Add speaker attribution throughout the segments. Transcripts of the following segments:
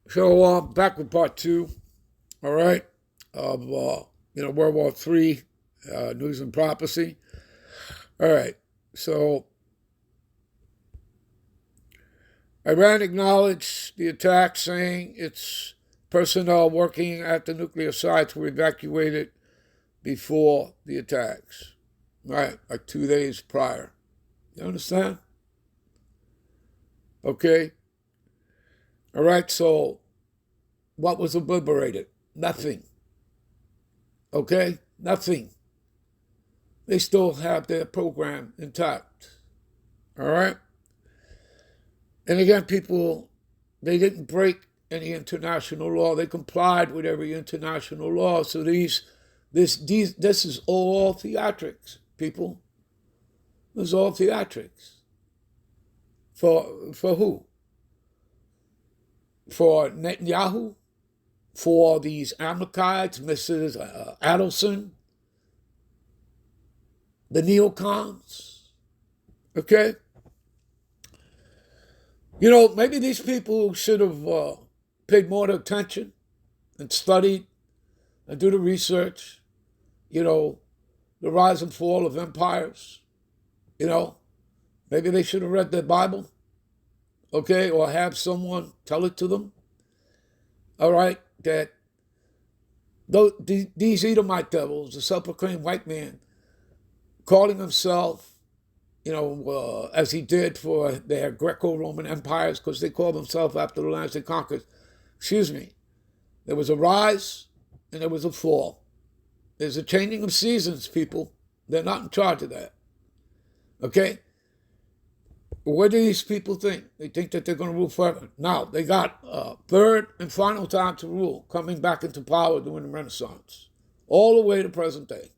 Speaker 1: So back with part two, all right, of World War III, news and prophecy. All right, so Iran acknowledged the attack, saying its personnel working at the nuclear sites were evacuated before the attacks, right, like 2 days prior. You understand? Okay. All right. So what was obliterated? Nothing. Okay, nothing. They still have their program intact. All right. And again, people, they didn't break any international law. They complied with every international law. So this is all theatrics, people. This is all theatrics. For who? For Netanyahu? For these Amalekites, Mrs. Adelson, the neocons? Okay? You know, maybe these people should have paid more attention and studied and do the research, you know, the rise and fall of empires, you know. Maybe they should have read their Bible, okay, or have someone tell it to them, all right, that these Edomite devils, the self-proclaimed white man, calling himself, as he did for their Greco-Roman empires, because they called themselves after the lands they conquered. Excuse me. There was a rise and there was a fall. There's a changing of seasons, people. They're not in charge of that. Okay? What do these people think? They think that they're going to rule forever. Now, they got a third and final time to rule, coming back into power during the Renaissance, all the way to present day.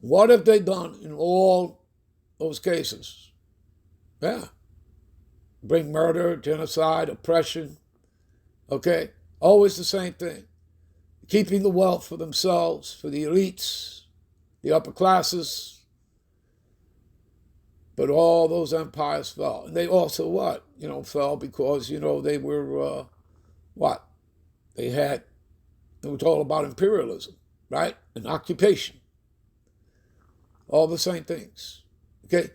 Speaker 1: What have they done in all those cases? Yeah. Bring murder, genocide, oppression. Okay? Always the same thing. Keeping the wealth for themselves, for the elites, the upper classes. But all those empires fell. And they also what? Fell because, they were, what? It was all about imperialism, right? And occupation. All the same things. Okay?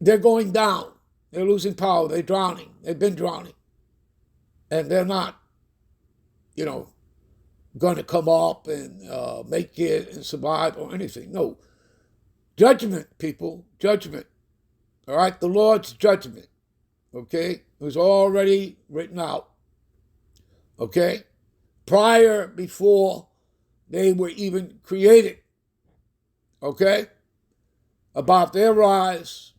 Speaker 1: They're going down. They're losing power. They're drowning. They've been drowning. And they're not, going to come up and make it and survive or anything. No. Judgment, people. Judgment. All right? The Lord's judgment. Okay? It was already written out. Okay? Before they were even created. Okay? About their rise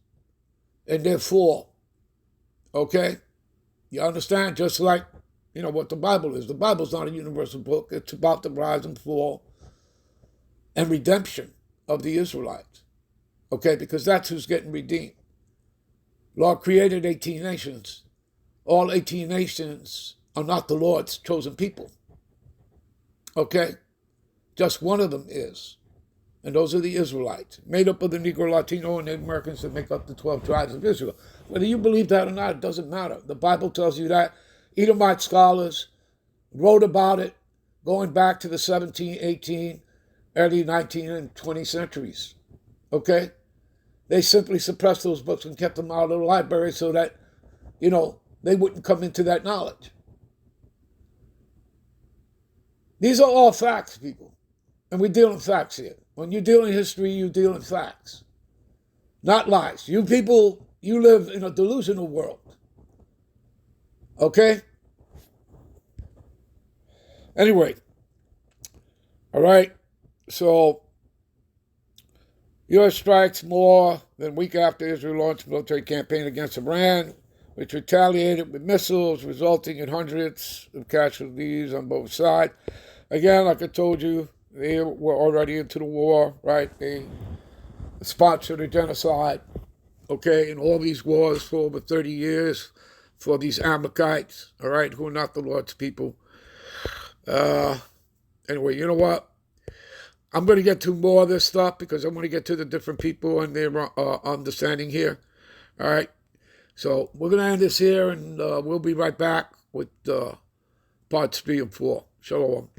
Speaker 1: and their fall. Okay? You understand? Just like, what the Bible is. The Bible's not a universal book. It's about the rise and fall and redemption of the Israelites. Okay? Because that's who's getting redeemed. Lord created 18 nations. All 18 nations are not the Lord's chosen people. Okay? Just one of them is. And those are the Israelites, made up of the Negro, Latino, and Native Americans that make up the 12 tribes of Israel. Whether you believe that or not, it doesn't matter. The Bible tells you that. Edomite scholars wrote about it going back to the 17, 18, early 19, and 20 centuries. Okay? They simply suppressed those books and kept them out of the library so that, they wouldn't come into that knowledge. These are all facts, people. And we deal in facts here. When you deal in history, you deal in facts, not lies. You people, you live in a delusional world. Okay? Anyway, all right. So, U.S. strikes more than a week after Israel launched a military campaign against Iran, which retaliated with missiles, resulting in hundreds of casualties on both sides. Again, like I told you, they were already into the war, right? They sponsored a genocide, okay, in all these wars for over 30 years for these Amalekites, all right, who are not the Lord's people. Anyway, you know what? I'm going to get to more of this stuff because I want to get to the different people and their understanding here, all right? So we're going to end this here, and we'll be right back with parts 3 and 4. Shalom.